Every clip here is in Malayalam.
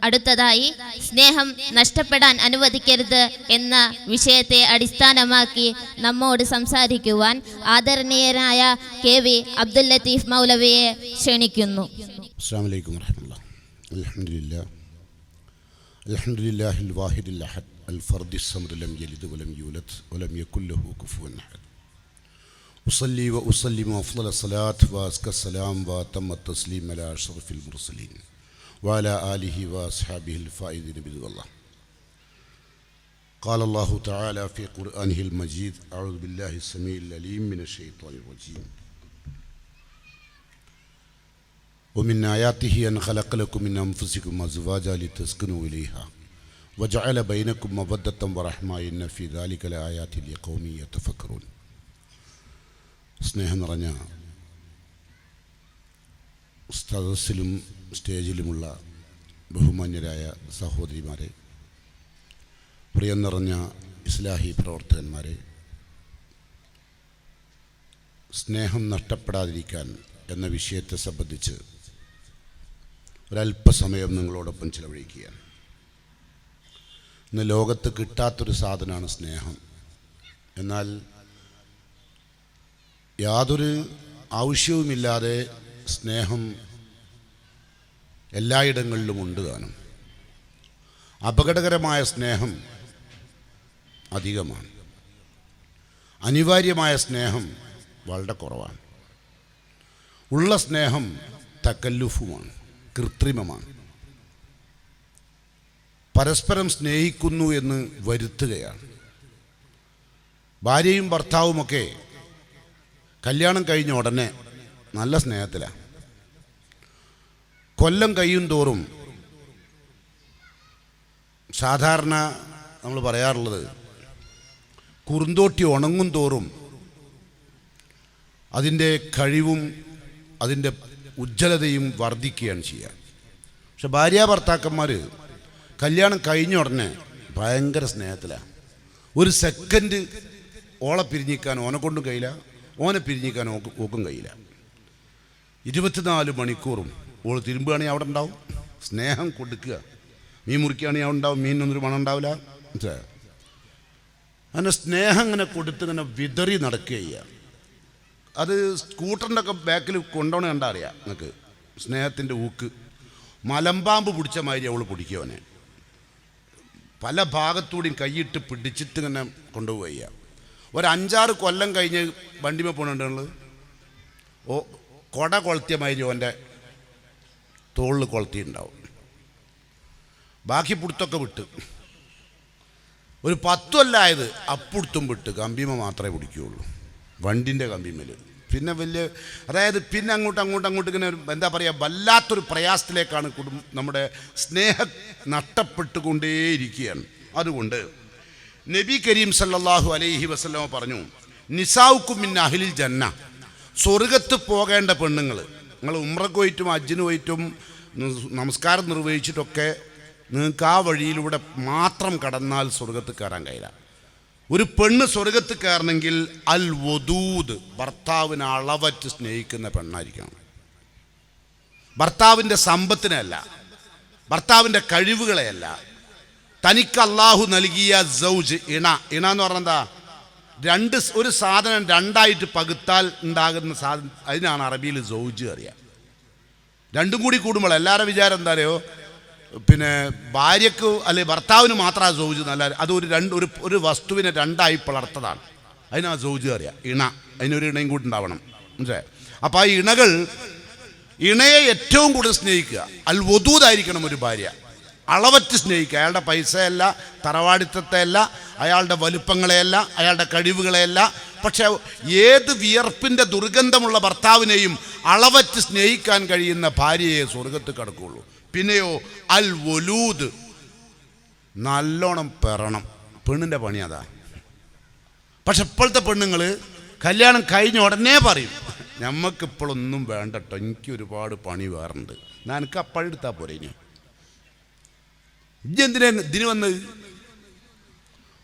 അടുത്തതായി സ്നേഹം നഷ്ടപ്പെടാൻ അനുവദിക്കരുത് എന്ന വിഷയത്തെ അടിസ്ഥാനമാക്കി നമ്മോട് സംസാരിക്കുവാൻ ആദരണീയനായ KV അബ്ദുൽ ലത്തീഫ് മൗലവിയെ ക്ഷണിക്കുന്നു. അസ്സലാമു അലൈക്കും വറഹ്മത്തുള്ളാഹി. അൽഹംദുലില്ലാഹിൽ വാഹിദിൽ അഹദ് അൽ ഫർദിസ് സമദ് ലം യലിദ് വലം യൂലദ് വലം യകുൽ ലഹു കുഫുവൻ അഹദ്. ഉസല്ലി വ ഉസല്ലിമു അഫ്ളല സ്വലാത്ത് വ അസ്ക സലാം വ തമ്മ തസ്ലീം അലാ അഷ്റഫിൽ മുർസലീൻ وعلى آله وأصحابه الفائزين برضا الله. قال الله تعالى في قرآنه المجيد: أعوذ بالله السميع العليم من الشيطان الرجيم. ومن آياته أن خلق لكم من أنفسكم أزواجا لتسكنوا إليها وجعل بينكم مودة ورحمة إن في ذلك لآيات لقوم يتفكرون. സ്നേഹം നിറഞ്ഞ സദസ്സിലും സ്റ്റേജിലുമുള്ള ബഹുമാന്യരായ സഹോദരിമാരെ, പ്രിയം നിറഞ്ഞ ഇസ്ലാഹി പ്രവർത്തകന്മാരെ, സ്നേഹം നഷ്ടപ്പെടാതിരിക്കാൻ എന്ന വിഷയത്തെ സംബന്ധിച്ച് ഒരല്പസമയം നിങ്ങളോടൊപ്പം ചിലവഴിക്കുകയാണ്. ഇന്ന് ലോകത്ത് കിട്ടാത്തൊരു സാധനമാണ് സ്നേഹം. എന്നാൽ യാതൊരു ആവശ്യവുമില്ലാതെ സ്നേഹം എല്ലായിടങ്ങളിലും ഉണ്ട് താനും. അപകടകരമായ സ്നേഹം അധികമാണ്. അനിവാര്യമായ സ്നേഹം വളരെ കുറവാണ്. ഉള്ള സ്നേഹം തക്കല്ലുഫുമാണ്, കൃത്രിമമാണ്. പരസ്പരം സ്നേഹിക്കുന്നു എന്ന് വരുത്തുകയാണ്. ഭാര്യയും ഭർത്താവുമൊക്കെ കല്യാണം കഴിഞ്ഞ ഉടനെ നല്ല സ്നേഹത്തിലാണ്. കൊല്ലം കഴിയും തോറും സാധാരണ നമ്മൾ പറയാറുള്ളത്, കുറുന്തോട്ടി ഉണങ്ങും തോറും അതിൻ്റെ കഴിവും അതിൻ്റെ ഉജ്ജ്വലതയും വർദ്ധിക്കുകയാണ് ചെയ്യുക. പക്ഷെ ഭാര്യ ഭർത്താക്കന്മാർ കല്യാണം കഴിഞ്ഞ ഉടനെ ഭയങ്കര സ്നേഹത്തിലാണ്. ഒരു സെക്കൻഡ് ഓളെ പിരിഞ്ഞിക്കാൻ ഓനെ കൊണ്ടും കഴിയില്ല, ഓനെ പിരിഞ്ഞിക്കാൻ ഓക്കും കഴിയില്ല. 24 മണിക്കൂറും ഓൾ തിരുമ്പുകയാണെങ്കിൽ അവിടെ ഉണ്ടാവും, സ്നേഹം കൊടുക്കുക. മീൻ മുറിക്കുകയാണെങ്കിൽ അവിടെ ഉണ്ടാവും, മീനൊന്നൊരു മണം ഉണ്ടാവില്ല. അങ്ങനെ സ്നേഹം ഇങ്ങനെ കൊടുത്ത് ഇങ്ങനെ വിതറി നടക്കുക ചെയ്യുക. അത് സ്കൂട്ടറിൻ്റെ ഒക്കെ ബാക്കിൽ കൊണ്ടുപോകണ കണ്ടാൽ അറിയാം നിങ്ങൾക്ക്. സ്നേഹത്തിൻ്റെ ഊക്ക് മലമ്പാമ്പ് പിടിച്ച മാതിരി അവൾ പിടിക്കുവനെ. പല ഭാഗത്തൂടെയും കൈയിട്ട് പിടിച്ചിട്ട് ഇങ്ങനെ കൊണ്ടുപോവുക. ഒരു 5-6 കൊല്ലം കഴിഞ്ഞ് വണ്ടിമേ പോകണുള്ളത് കൊട കൊളുത്തിയ മാതിരി ഓൻ്റെ തോളിൽ കൊളുത്തിയിട്ടുണ്ടാവും. ബാക്കി പുടുത്തൊക്കെ വിട്ട് ഒരു 10 കൊല്ലമായത് അപ്പുടുത്തും വിട്ട് കമ്പിമ മാത്രമേ പിടിക്കുകയുള്ളൂ, വണ്ടിൻ്റെ കമ്പിമേൽ. പിന്നെ വലിയ അതായത് പിന്നെ അങ്ങോട്ട് ഇങ്ങനെ എന്താ പറയുക, വല്ലാത്തൊരു പ്രയാസത്തിലേക്കാണ് നമ്മുടെ സ്നേഹം നഷ്ടപ്പെട്ടുകൊണ്ടേയിരിക്കുകയാണ്. അതുകൊണ്ട് നബി കരീം സല്ലല്ലാഹു അലൈഹി വസല്ലമ പറഞ്ഞു, നിസാഉക്കും മിൻ അഹ്ലിൽ ജന്ന, സ്വർഗത്ത് പോകേണ്ട പെണ്ണുങ്ങൾ, നിങ്ങൾ ഉംറക്ക് പോയിട്ടും ഹജ്ജിന് പോയിട്ടും നമസ്കാരം നിർവഹിച്ചിട്ടൊക്കെ നിങ്ങൾക്ക് ആ വഴിയിലൂടെ മാത്രം കടന്നാൽ സ്വർഗത്ത് കയറാൻ കഴിയില്ല. ഒരു പെണ്ണ് സ്വർഗത്ത് കയറണമെങ്കിൽ അൽ വദൂദ്, ഭർത്താവിനെ അളവറ്റ് സ്നേഹിക്കുന്ന പെണ്ണായിരിക്കണം. ഭർത്താവിൻ്റെ സമ്പത്തിനെയല്ല, ഭർത്താവിൻ്റെ കഴിവുകളെയല്ല, തനിക്ക് അള്ളാഹു നൽകിയ സൗജ്, ഇണ എന്ന് പറഞ്ഞാൽ എന്താ, ഒരു സാധനം രണ്ടായിട്ട് പകുത്താൽ ഉണ്ടാകുന്ന സാധനം, അതിനാണ് അറബിയിൽ സൗജ് അറിയാം. രണ്ടും കൂടി കൂടുമ്പോൾ എല്ലാവരുടെ വിചാരം എന്താ അറിയോ, പിന്നെ ഭാര്യക്ക് അല്ലെ ഭർത്താവിന് മാത്രമാണ് സൗജ് എന്നല്ല, അത് ഒരു വസ്തുവിനെ രണ്ടായി പിളർത്തതാണ്, അതിനാ സൗജ് അറിയാം. ഇണ, അതിനൊരു ഇണയും കൂടി ഉണ്ടാവണം, മനസ്സിലായോ? അപ്പോൾ ആ ഇണയെ ഏറ്റവും കൂടുതൽ സ്നേഹിക്കുക അൽ വദൂദായിരിക്കണം ഒരു ഭാര്യ. അളവറ്റ് സ്നേഹിക്കുക. അയാളുടെ പൈസയല്ല, തറവാടിത്തത്തെയല്ല, അയാളുടെ വലുപ്പങ്ങളെയല്ല, അയാളുടെ കഴിവുകളെയല്ല. പക്ഷെ ഏത് വിയർപ്പിൻ്റെ ദുർഗന്ധമുള്ള ഭർത്താവിനെയും അളവറ്റ് സ്നേഹിക്കാൻ കഴിയുന്ന ഭാര്യയെ സ്വർഗത്ത് കടക്കുകയുള്ളൂ. പിന്നെയോ അൽ വലൂദ്, നല്ലോണം പെറണം. പെണ്ണിൻ്റെ പണി അതാ. പക്ഷെ ഇപ്പോഴത്തെ പെണ്ണുങ്ങൾ കല്യാണം കഴിഞ്ഞ ഉടനെ പറയും, ഞമ്മക്കിപ്പോഴൊന്നും വേണ്ടട്ടോ, എനിക്ക് ഒരുപാട് പണി വേറുണ്ട്, ഞാൻ എനിക്ക് അപ്പഴെടുത്താൽ പോരെ. ഇനി എന്തിനാ ഇതിന് വന്നത്?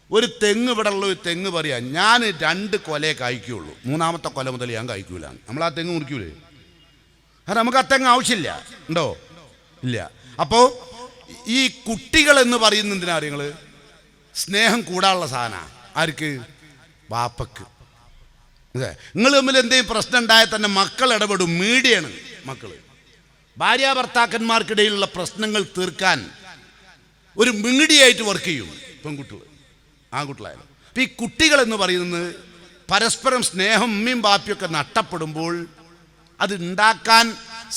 ഒരു തെങ്ങ് ഇവിടെ ഉള്ള ഒരു തെങ്ങ് പറയാ, ഞാൻ 2 കൊലയെ കായ്ക്കുള്ളൂ, 3ാമത്തെ കൊല മുതൽ ഞാൻ കായ്ക്കൂല. നമ്മൾ ആ തെങ്ങ് മുറിക്കൂലേ? കാരണം നമുക്ക് ആ തെങ്ങ് ആവശ്യമില്ല, ഉണ്ടോ? ഇല്ല. അപ്പോൾ ഈ കുട്ടികൾ എന്ന് പറയുന്ന എന്തിനാ നിങ്ങൾ സ്നേഹം കൂടാനുള്ള സാധനമാണ്. ആർക്ക്? ബാപ്പക്ക്. അതെ, നിങ്ങൾ തമ്മിൽ എന്തെങ്കിലും പ്രശ്നം ഉണ്ടായാൽ തന്നെ മക്കൾ ഇടപെടും. മീഡിയാണ് മക്കൾ. ഭാര്യ ഭർത്താക്കന്മാർക്കിടയിലുള്ള പ്രശ്നങ്ങൾ തീർക്കാൻ ഒരു മീഡിയായിട്ട് വർക്ക് ചെയ്യും പെൺകുട്ടികൾ, ആൺകുട്ടികളായാലും. അപ്പം ഈ കുട്ടികൾ എന്ന് പറയുന്നത് പരസ്പരം സ്നേഹം ഉമ്മയും ബാപ്പിയൊക്കെ നഷ്ടപ്പെടുമ്പോൾ അത് ഉണ്ടാക്കാൻ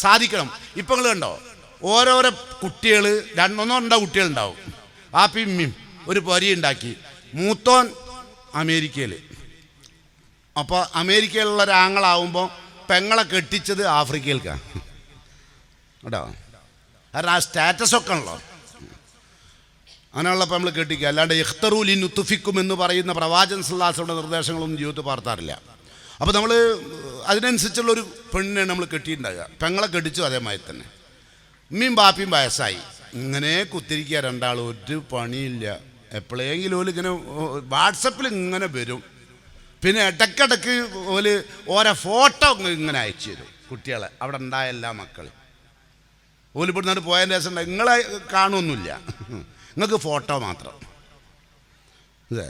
സാധിക്കണം. ഇപ്പം നിങ്ങൾ കണ്ടോ, ഓരോരോ കുട്ടികൾ, ഒന്നോ രണ്ടോ കുട്ടികളുണ്ടാവും. ബാപ്പിയും ഉമ്മയും ഒരു പൊരി ഉണ്ടാക്കി. മൂത്തോൻ അമേരിക്കയിൽ. അപ്പോൾ അമേരിക്കയിലുള്ള ഒരാങ്ങളാവുമ്പോൾ പെങ്ങളെ കെട്ടിച്ചത് ആഫ്രിക്കയിലേക്കാണ് കേട്ടോ. കാരണം ആ സ്റ്റാറ്റസൊക്കെ ഉള്ളോ, അങ്ങനെയുള്ളപ്പോൾ നമ്മൾ കെട്ടിക്കുക. അല്ലാണ്ട് ഇഖ്തറൂലി നുത്തുഫിക്കും എന്ന് പറയുന്ന പ്രവാചകൻ സല്ലല്ലാഹു അലൈഹി വസല്ലമയുടെ നിർദ്ദേശങ്ങളൊന്നും ജീവിതത്തിൽ പാർത്താറില്ല. അപ്പോൾ നമ്മൾ അതിനനുസരിച്ചുള്ളൊരു പെണ്ണിനെ നമ്മൾ കെട്ടിയിട്ടുണ്ടാകുക. പെങ്ങളെ കെട്ടിച്ചു അതേമാതിരി തന്നെ. ഉമ്മയും ബാപ്പിയും വയസ്സായി, ഇങ്ങനെ കുത്തിരിക്കുക രണ്ടാളും, ഒരു പണിയില്ല. എപ്പോഴെങ്കിലും ഓല് ഇങ്ങനെ വാട്സപ്പിൽ ഇങ്ങനെ വരും. പിന്നെ ഇടയ്ക്കിടയ്ക്ക് ഓരോ ഫോട്ടോ ഇങ്ങനെ അയച്ചു തരും കുട്ടികളെ, അവിടെ ഉണ്ടായ എല്ലാ മക്കളും. ഓല് ഇവിടുന്ന് പോയതിൻ്റെ ശേഷം നിങ്ങളെ കാണുമൊന്നുമില്ല, നിങ്ങൾക്ക് ഫോട്ടോ മാത്രം. അതെ.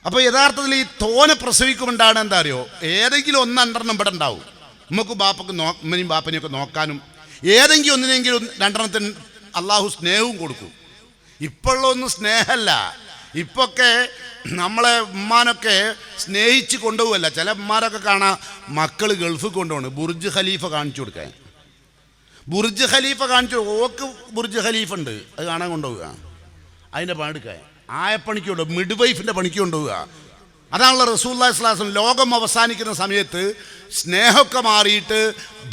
അപ്പോൾ യഥാർത്ഥത്തിൽ ഈ തോനെ പ്രസവിക്കുമ്പോണ്ടാണ് എന്താ അറിയോ, ഏതെങ്കിലും ഒന്നെണ്ണം ഇവിടെ ഉണ്ടാവും. നമുക്ക് ബാപ്പക്ക് ഉമ്മനെയും ബാപ്പനെയൊക്കെ നോക്കാനും ഏതെങ്കിലും ഒന്നിനെങ്കിലും രണ്ടെണ്ണത്തിന് അള്ളാഹു സ്നേഹവും കൊടുക്കും. ഇപ്പോഴുള്ളൊന്നും സ്നേഹമല്ല. ഇപ്പൊക്കെ നമ്മളെ ഉമ്മാനൊക്കെ സ്നേഹിച്ച് കൊണ്ടുപോകല്ല. ചില ഉമ്മാരൊക്കെ കാണാം മക്കൾ ഗൾഫിൽ കൊണ്ടുപോകണം ബുർജ് ഖലീഫ കാണിച്ചു കൊടുക്കാൻ. ബുർജ് ഖലീഫ കാണിച്ചു, ഓക്ക് ബുർജ് ഖലീഫ ഉണ്ട്, അത് കാണാൻ കൊണ്ടുപോവുക. അതിൻ്റെ പണിയെടുക്കാൻ ആയപ്പണിക്ക് കൊണ്ടുപോകുക, മിഡ് വൈഫിൻ്റെ പണിക്ക് കൊണ്ടുപോവുക. അതാണല്ലോ റസൂലുള്ളാഹി സ്വല്ലല്ലാഹു അലൈഹി വസല്ലം ലോകം അവസാനിക്കുന്ന സമയത്ത് സ്നേഹമൊക്കെ മാറിയിട്ട്,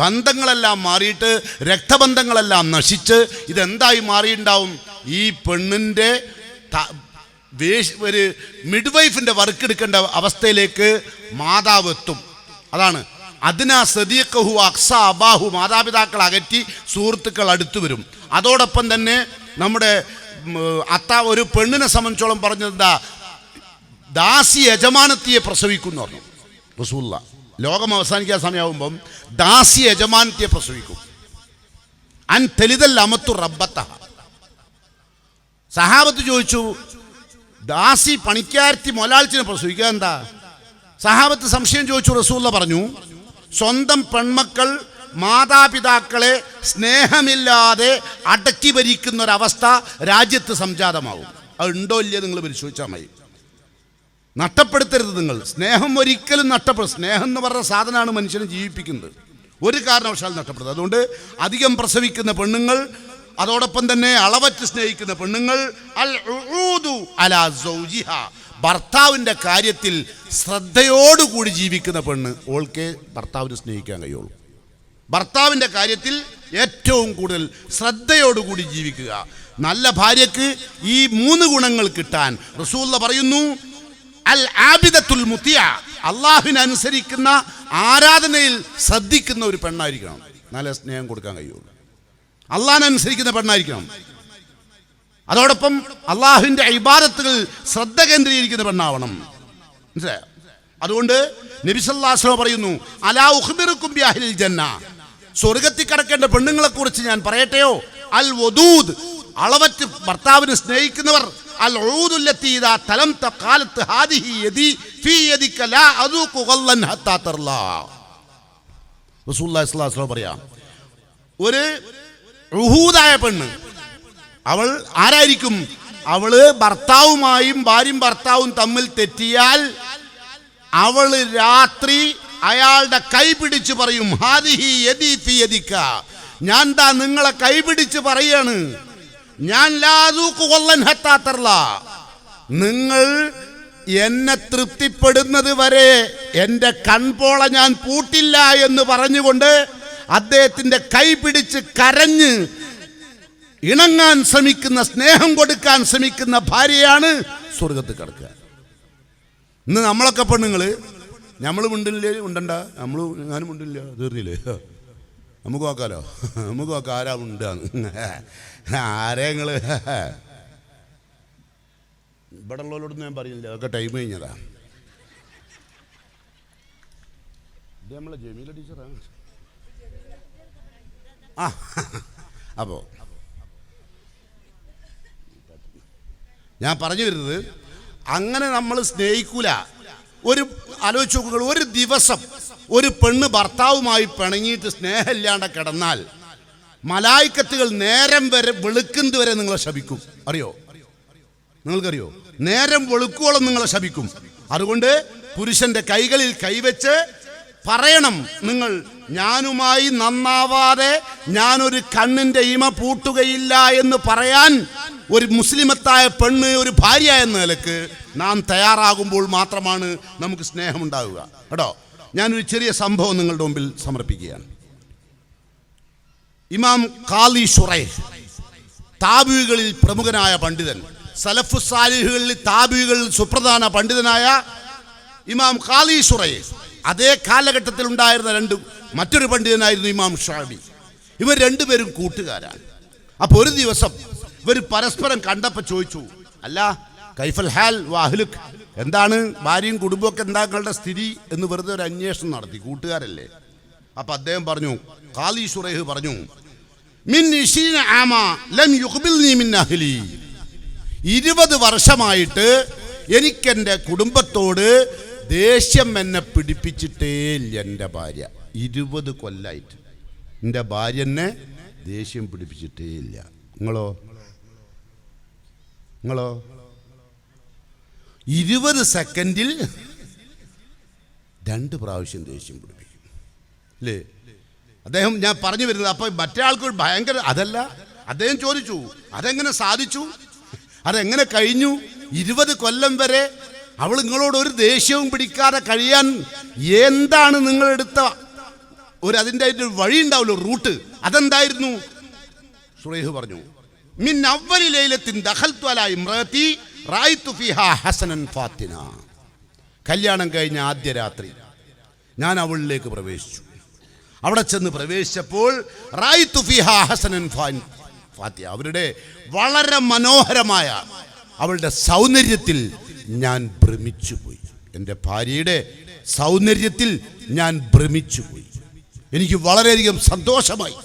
ബന്ധങ്ങളെല്ലാം മാറിയിട്ട്, രക്തബന്ധങ്ങളെല്ലാം നശിച്ച് ഇതെന്തായി മാറിയിട്ടുണ്ടാവും? ഈ പെണ്ണിൻ്റെ ഒരു മിഡ് വൈഫിൻ്റെ വർക്ക് എടുക്കേണ്ട അവസ്ഥയിലേക്ക് മാതാവ് എത്തും. അതാണ് അതിനാ സദീഖഹു അക്സ അബാഹു, മാതാപിതാക്കൾ അകറ്റി സുഹൃത്തുക്കൾ അടുത്തു വരും. അതോടൊപ്പം തന്നെ നമ്മുടെ ഒരു പെണ്ണിനെ സംബന്ധിച്ചോളം പറഞ്ഞതെന്താ, ദാസി യജമാനത്തിയെ പ്രസവിക്കും പറഞ്ഞു റസൂലുള്ളാഹി. ലോകം അവസാനിക്കാൻ സമയമാകുമ്പം ദാസി യജമാനത്തിയെ പ്രസവിക്കും. അൻ തെലിതൽ അമത്തു റബ്ബത്തഹ. സഹാബത്ത് ചോദിച്ചു, ദാസി പണിക്കാരത്തി മൊലാളിച്ചിനെ പ്രസവിക്കുക എന്താ? സഹാബത്ത് സംശയം ചോദിച്ചു. റസൂലുള്ളാഹി പറഞ്ഞു, സ്വന്തം പെൺമക്കൾ മാതാപിതാക്കളെ സ്നേഹമില്ലാതെ അടക്കി ഭരിക്കുന്ന ഒരവസ്ഥ രാജ്യത്ത് സംജാതമാവും. അത് ഉണ്ടോ ഇല്ലയോ നിങ്ങൾ പരിശോധിച്ചാൽ മതി. നഷ്ടപ്പെടുത്തരുത് നിങ്ങൾ സ്നേഹം, ഒരിക്കലും നഷ്ടപ്പെടും. സ്നേഹം എന്ന് പറഞ്ഞ സാധനമാണ് മനുഷ്യനെ ജീവിപ്പിക്കുന്നത്, ഒരു കാരണവശാലും നഷ്ടപ്പെടുന്നത്. അതുകൊണ്ട് അധികം പ്രസവിക്കുന്ന പെണ്ണുങ്ങൾ, അതോടൊപ്പം തന്നെ അളവറ്റ് സ്നേഹിക്കുന്ന പെണ്ണുങ്ങൾ, അൽ ഉഊദു അലാ സൗജിഹ, ഭർത്താവിൻ്റെ കാര്യത്തിൽ ശ്രദ്ധയോടുകൂടി ജീവിക്കുന്ന പെണ്ണ്, ഓൾക്കേ ഭർത്താവിനെ സ്നേഹിക്കാൻ കഴിയുള്ളൂ. ഭർത്താവിൻ്റെ കാര്യത്തിൽ ഏറ്റവും കൂടുതൽ ശ്രദ്ധയോടുകൂടി ജീവിക്കുക. നല്ല ഭാര്യക്ക് ഈ 3 ഗുണങ്ങൾ കിട്ടാൻ റസൂലുള്ളാഹി പറയുന്നു, അൽ ആബിദത്തുൽ മുത്തിയ, അള്ളാഹുവിനെ അനുസരിക്കുന്ന, ആരാധനയിൽ ശ്രദ്ധിക്കുന്ന ഒരു പെണ്ണായിരിക്കണം. നല്ല സ്നേഹം കൊടുക്കാൻ കഴിയുള്ളൂ. അള്ളാഹിനെ അനുസരിക്കുന്ന പെണ്ണായിരിക്കണം. അതോടൊപ്പം അള്ളാഹുവിൻ്റെ ഇബാദത്തുകൾ ശ്രദ്ധ കേന്ദ്രീകരിക്കുന്ന പെണ്ണാവണം. മനസ്സിലായോ? അതുകൊണ്ട് നബി സല്ലല്ലാഹു അലൈഹി വസല്ലം പറയുന്നു, അലാ ഉഖ്ബിറുക്കും ബി അഹ്ലിൽ ജന്ന, സ്വർഗ്ഗത്തിൽ കടക്കേണ്ട പെണ്ണുങ്ങളെ കുറിച്ച് ഞാൻ പറയട്ടെയോ? അൽ വദൂദ്, അളവറ്റ് ഭർത്താവിനെ സ്നേഹിക്കുന്നവർ. അൽ ഊദുല്ലത്തി ഇദാ തലംത ഖാലത്ത് ഹാദിഹി യദി ഫീ യദിക ലാ അദൂഖു ഗല്ലൻ ഹത്താ തർലാ. റസൂലുള്ളാഹി സ്വല്ലല്ലാഹു അലൈഹി വസല്ലം പറയാം, ഒരു ഉഹൂദായ പെണ്ണ്, അവൾ ആരായിരിക്കും? അവള് ഭർത്താവുമായും ഭാര്യയും ഭർത്താവും തമ്മിൽ തെറ്റിയാൽ അവള് രാത്രി അയാളുടെ കൈ പിടിച്ച് പറയും, ഹാദിഹി യദി ഫീ യദിക, ഞാൻ ദാ നിങ്ങളെ കൈ പിടിച്ച് പറയാണ്, ഞാൻ ലാ അദൂഖു ഗല്ലൻ ഹത്താ തർലാ, നിങ്ങൾ എന്നെ തൃപ്തിപ്പെടുന്നത് വരെ എൻ്റെ കൺപോള ഞാൻ പൂട്ടില്ല എന്ന് പറഞ്ഞുകൊണ്ട് അദ്ദേഹത്തിൻ്റെ കൈ പിടിച്ച് കരഞ്ഞ് ഇണങ്ങാൻ ശ്രമിക്കുന്ന, സ്നേഹം കൊടുക്കാൻ ശ്രമിക്കുന്ന ഭാര്യയാണ് സ്വർഗത്തിൽ കിടക്കുക. ഇന്ന് നമ്മളൊക്കെ പെണ്ണുങ്ങൾ, നമ്മൾ ഉണ്ടില്ലേ, ഉണ്ടണ്ട, ഞാനും ഉണ്ടില്ല, തീർന്നില്ലേ, നമുക്ക് നോക്കാലോ, നമുക്ക് നോക്കാം ആരാ ഉണ്ടാന്ന്. ആരെങ്ങൾ ഇവിടെ ഉള്ളവരോടൊന്നും ഞാൻ പറയുന്നില്ല, അതൊക്കെ ടൈം കഴിഞ്ഞതാ. ഇത് നമ്മളെ ജമീല ടീച്ചറാണ്. അപ്പോൾ ഞാൻ പറഞ്ഞു വരുന്നത്, അങ്ങനെ നമ്മൾ സ്നേഹിക്കൂല. ഒരു ആലോചിച്ച് നോക്കുക, ഒരു ദിവസം ഒരു പെണ്ണ് ഭർത്താവുമായി പിണങ്ങിയിട്ട് സ്നേഹമില്ലാണ്ട് കിടന്നാൽ മലായിക്കത്തുകൾ നേരം വരെ വെളുക്കുന്നത് വരെ നിങ്ങളെ ശപിക്കും. അറിയോ? നിങ്ങൾക്കറിയോ? നേരം വെളുക്കോളം നിങ്ങളെ ശപിക്കും. അതുകൊണ്ട് പുരുഷന്റെ കൈകളിൽ കൈവച്ച് പറയണം, നിങ്ങൾ ഞാനുമായി നന്നാവാതെ ഞാനൊരു കണ്ണിന്റെ ഇമ പൂട്ടുകയില്ല എന്ന് പറയാൻ ഒരു മുസ്ലിമത്തായ പെണ്ണ്, ഒരു ഭാര്യ എന്ന നിലക്ക് നാം തയ്യാറാകുമ്പോൾ മാത്രമാണ് നമുക്ക് സ്നേഹമുണ്ടാവുക കേട്ടോ. ഞാനൊരു ചെറിയ സംഭവം നിങ്ങളുടെ മുമ്പിൽ സമർപ്പിക്കുകയാണ്. ഇമാം ഖാലി ശുറൈഹ്, താബികളിൽ പ്രമുഖനായ പണ്ഡിതൻ, സലഫു സാലിഹുകളിൽ താബികളിൽ സുപ്രധാന പണ്ഡിതനായ ഇമാം ഖാലി ശുറൈഹ്. അതേ കാലഘട്ടത്തിൽ ഉണ്ടായിരുന്ന മറ്റൊരു പണ്ഡിതനായിരുന്നു ഇമാം ഷാഫി. ഇവർ രണ്ടുപേരും കൂട്ടുകാരാണ്. അപ്പോൾ ഒരു ദിവസം ഇവർ പരസ്പരം കണ്ടപ്പോൾ ചോദിച്ചു, അല്ല കൈഫൽ ഹാൽ വാഹ്ലുക്, എന്താണ് ഭാര്യയും കുടുംബമൊക്കെ എന്താ നിങ്ങളുടെ സ്ഥിതി എന്ന് വെറുതെ ഒരു അന്വേഷണം നടത്തി, കൂട്ടുകാരല്ലേ. അപ്പം അദ്ദേഹം പറഞ്ഞു, ഖാലി ശുറൈഹ് പറഞ്ഞു, മിൻ 20 ആമ ലം യുഖ്ബിൽനി മിൻ അഹ്ലി, 20 വർഷമായിട്ട് എനിക്കെൻ്റെ കുടുംബത്തോട് ദേഷ്യം എന്നെ പിടിപ്പിച്ചിട്ടേ ഇല്ല എൻ്റെ ഭാര്യ. 20 കൊല്ലായിട്ട് എൻ്റെ ഭാര്യ എന്നെ ദേഷ്യം പിടിപ്പിച്ചിട്ടേ ഇല്ല. നിങ്ങളോ 20 സെക്കൻഡിൽ 2 പ്രാവശ്യം ദേഷ്യം പിടിപ്പിക്കും അല്ലേ? അദ്ദേഹം, ഞാൻ പറഞ്ഞു വരുന്നത്, അപ്പോൾ മറ്റേ ആൾക്ക് ഭയങ്കര, അതല്ല, അദ്ദേഹം ചോദിച്ചു അതെങ്ങനെ സാധിച്ചു, അതെങ്ങനെ കഴിഞ്ഞു? 20 കൊല്ലം വരെ അവൾ നിങ്ങളോട് ഒരു ദേഷ്യവും പിടിക്കാതെ കഴിയാൻ എന്താണ് നിങ്ങളെടുത്ത അതിൻ്റെ ഒരു വഴി ഉണ്ടാവുമല്ലോ, റൂട്ട്, അതെന്തായിരുന്നു? ശുറൈഹ് പറഞ്ഞു, മിൻ അവ്വലി ലൈലത്തിൻ ദഖൽതു അലാ ഇംറഅതി റഅയ്തു ഫീഹാ ഹസനൻ ഫാത്തിന. കല്യാണം കഴിഞ്ഞ ആദ്യ രാത്രി ഞാൻ അവളിലേക്ക് പ്രവേശിച്ചു. അവിടെ ചെന്ന് പ്രവേശിച്ചപ്പോൾ റഅയ്തു ഫീഹാ ഹസനൻ ഫാത്തിന, അവരുടെ വളരെ മനോഹരമായ അവളുടെ സൗന്ദര്യത്തിൽ ഞാൻ ഭ്രമിച്ചുപോയി. എൻ്റെ ഭാര്യയുടെ സൗന്ദര്യത്തിൽ ഞാൻ ഭ്രമിച്ചുപോയി. എനിക്ക് വളരെയധികം സന്തോഷമായി.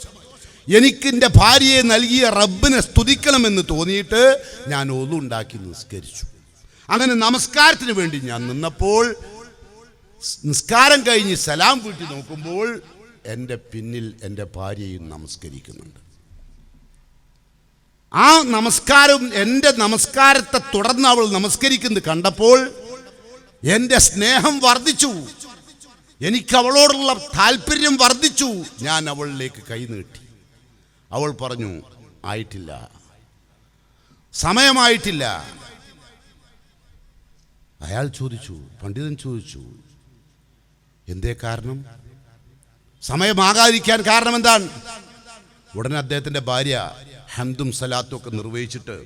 എനിക്ക് എൻ്റെ ഭാര്യയെ നൽകിയ റബ്ബിനെ സ്തുതിക്കണമെന്ന് തോന്നിയിട്ട് ഞാൻ ഒന്നുണ്ടാക്കി നിസ്കരിച്ചു. അങ്ങനെ നമസ്കാരത്തിന് വേണ്ടി ഞാൻ നിന്നപ്പോൾ നിസ്കാരം കഴിഞ്ഞ് സലാം വീട്ടി നോക്കുമ്പോൾ എൻ്റെ പിന്നിൽ എൻ്റെ ഭാര്യയും നമസ്കരിക്കുന്നുണ്ട്. ആ നമസ്കാരം, എൻ്റെ നമസ്കാരത്തെ തുടർന്ന് അവൾ നമസ്കരിക്കുന്നത് കണ്ടപ്പോൾ എൻ്റെ സ്നേഹം വർദ്ധിച്ചു, എനിക്ക് അവളോടുള്ള താല്പര്യം വർദ്ധിച്ചു. ഞാൻ അവളിലേക്ക് കൈ നീട്ടി. അവൾ പറഞ്ഞു, ആയിട്ടില്ല, സമയമായിട്ടില്ല. അയാൾ ചോദിച്ചു, പണ്ഡിതൻ ചോദിച്ചു, എന്തേ കാരണം, സമയമാകാതിരിക്കാൻ കാരണം എന്താണ്? ഉടനെ അദ്ദേഹത്തിൻ്റെ ഭാര്യ ഹംദും സലാത്തും ഒക്കെ നിർവഹിച്ചിട്ട്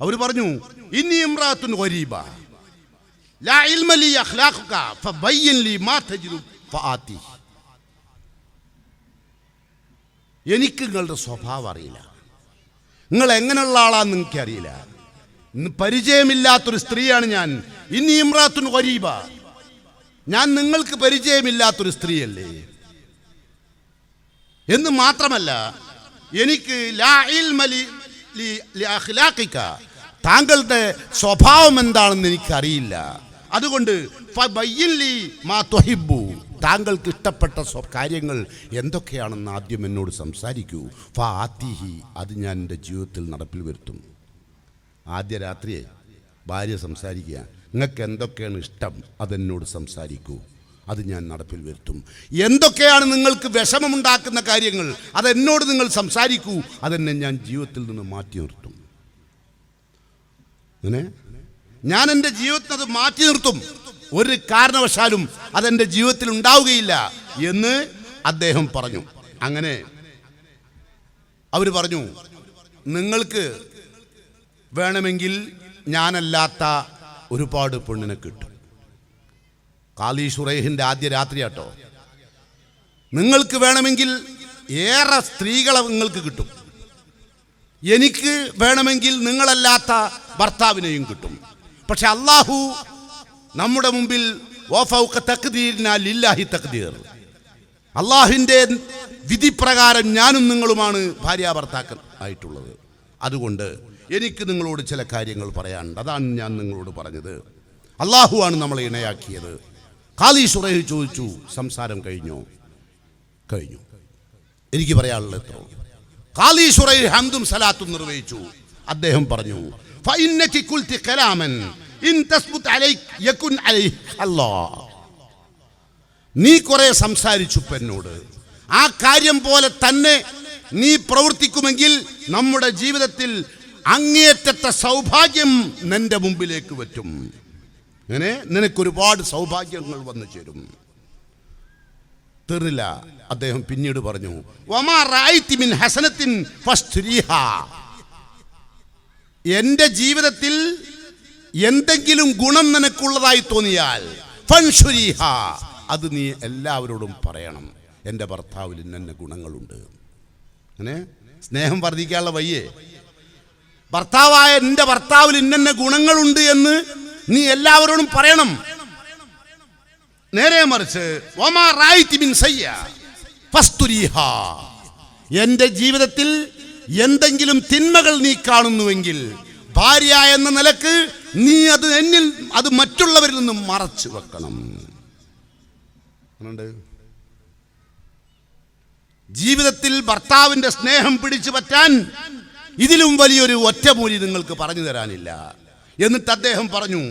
അവർ പറഞ്ഞു, ഇന്നി ഇംറാത്തുൻ ഗരീബ ലാ ഇൽമ ലി അഖ്ലാഖുക ഫബയ്യിൻ ലി മാ തജിദു ഫആതി. എനിക്ക് നിങ്ങളുടെ സ്വഭാവം അറിയില്ല, നിങ്ങൾ എങ്ങനെയുള്ള ആളാന്ന് എനിക്കറിയില്ല, പരിചയമില്ലാത്തൊരു സ്ത്രീയാണ് ഞാൻ. ഇന്നി ഇംറാത്തുൻ ഗരീബ, ഞാൻ നിങ്ങൾക്ക് പരിചയമില്ലാത്തൊരു സ്ത്രീയല്ലേ എന്ന് മാത്രമല്ല, എനിക്ക് ലാ ഇൽമ ലി അഖ്ലാഖിക, താങ്കളുടെ സ്വഭാവം എന്താണെന്ന് എനിക്കറിയില്ല. അതുകൊണ്ട് ഫബയ്യിൻ ലി മാ തുഹിബ്ബു, താങ്കൾക്ക് ഇഷ്ടപ്പെട്ട കാര്യങ്ങൾ എന്തൊക്കെയാണെന്ന് ആദ്യം എന്നോട് സംസാരിക്കൂ. ഫആതിഹി, അത് ഞാൻ എൻ്റെ ജീവിതത്തിൽ നടപ്പിൽ വരുത്തും. ആദ്യ രാത്രിയെ ഭാര്യ സംസാരിക്കുക, നിങ്ങൾക്ക് എന്തൊക്കെയാണ് ഇഷ്ടം അതെന്നോട് സംസാരിക്കൂ, അത് ഞാൻ നടപ്പിൽ വരുത്തും. എന്തൊക്കെയാണ് നിങ്ങൾക്ക് വിഷമമുണ്ടാക്കുന്ന കാര്യങ്ങൾ അതെന്നോട് നിങ്ങൾ സംസാരിക്കൂ, അതെന്നെ ഞാൻ ജീവിതത്തിൽ നിന്ന് മാറ്റി നിർത്തും. അങ്ങനെ ഞാൻ എൻ്റെ ജീവിതത്തിൽ അത് മാറ്റി നിർത്തും, ഒരു കാരണവശാലും അതെൻ്റെ ജീവിതത്തിൽ ഉണ്ടാവുകയില്ല എന്ന് അദ്ദേഹം പറഞ്ഞു. അങ്ങനെ അവർ പറഞ്ഞു, നിങ്ങൾക്ക് വേണമെങ്കിൽ ഞാനല്ലാത്ത ഒരുപാട് പെണ്ണിനെ കിട്ടും. ഖാലി ശുറൈഹിൻ്റെ ആദ്യ രാത്രിയാട്ടോ. നിങ്ങൾക്ക് വേണമെങ്കിൽ ഏറെ സ്ത്രീകളെ നിങ്ങൾക്ക് കിട്ടും, എനിക്ക് വേണമെങ്കിൽ നിങ്ങളല്ലാത്ത ഭർത്താവിനെയും കിട്ടും. പക്ഷെ അള്ളാഹു നമ്മുടെ മുമ്പിൽ അള്ളാഹുവിൻ്റെ വിധി പ്രകാരം ഞാനും നിങ്ങളുമാണ് ഭാര്യ ഭർത്താക്കൾ ആയിട്ടുള്ളത്. അതുകൊണ്ട് എനിക്ക് നിങ്ങളോട് ചില കാര്യങ്ങൾ പറയാനുണ്ട്. അതാണ് ഞാൻ നിങ്ങളോട് പറഞ്ഞത്. അള്ളാഹുവാണ് നമ്മളെ ഇണയാക്കിയത്. ഖാലി ശുറൈഹ് ചോദിച്ചു, സംസാരം കഴിഞ്ഞോ? കഴിഞ്ഞു. എനിക്ക് പറയാനുള്ളത് എത്രയോ. ഖാലി ശുറൈഹ് ഹംദും സലാത്തും നിർവഹിച്ചു. അദ്ദേഹം പറഞ്ഞു, ഫഇന്നകി ഖുൽതി കലാമൻ ഇൻ തസ്ബുത് അലൈക യകുൻ അലൈഹി അല്ലാഹ്. നീ കുറെ സംസാരിച്ചു എന്നോട്. ആ കാര്യം പോലെ തന്നെ നീ പ്രവർത്തിക്കുമെങ്കിൽ നമ്മുടെ ജീവിതത്തിൽ അങ്ങേയറ്റത്തെ സൗഭാഗ്യം നിന്റെ മുമ്പിലേക്ക് വരും. അങ്ങനെ നിനക്കൊരുപാട് സൗഭാഗ്യങ്ങൾ വന്നു ചേരും. തീർന്നില്ല. അദ്ദേഹം പിന്നീട് പറഞ്ഞു, വമാ റഅയ്തി മിൻ ഹസനത്തിൻ ഫസ്ത്രീഹാ. എൻ്റെ ജീവിതത്തിൽ എന്തെങ്കിലും ഗുണം നിനക്കുള്ളതായി തോന്നിയാൽ ഫൻശുരീഹാ, അത് നീ എല്ലാവരോടും പറയണം. എൻ്റെ ഭർത്താവിൽ ഇന്ന ഗുണങ്ങളുണ്ട്. അങ്ങനെ സ്നേഹം വർദ്ധിക്കാനുള്ള വയ്യേ. ഭർത്താവായ എൻ്റെ ഭർത്താവിൽ ഇന്ന ഗുണങ്ങളുണ്ട് എന്ന് നീ എല്ലാവരോടും പറയണം. നേരെ മറിച്ച് വമാ റഅയ്തി മിൻ സയ്യ ഫസ്തുരീഹാ, എൻ്റെ ജീവിതത്തിൽ എന്തെങ്കിലും തിന്മകൾ നീ കാണുന്നുവെങ്കിൽ ഭാര്യ എന്ന നിലക്ക് നീ അത് മറ്റുള്ളവരിൽ നിന്നും മറച്ചു വെക്കണം. ജീവിതത്തിൽ ഭർത്താവിന്റെ സ്നേഹം പിടിച്ചു പറ്റാൻ ഇതിലും വലിയൊരു ഒറ്റമൂലി നിങ്ങൾക്ക് പറഞ്ഞു തരാനില്ല. എന്നിട്ട് അദ്ദേഹം പറഞ്ഞു,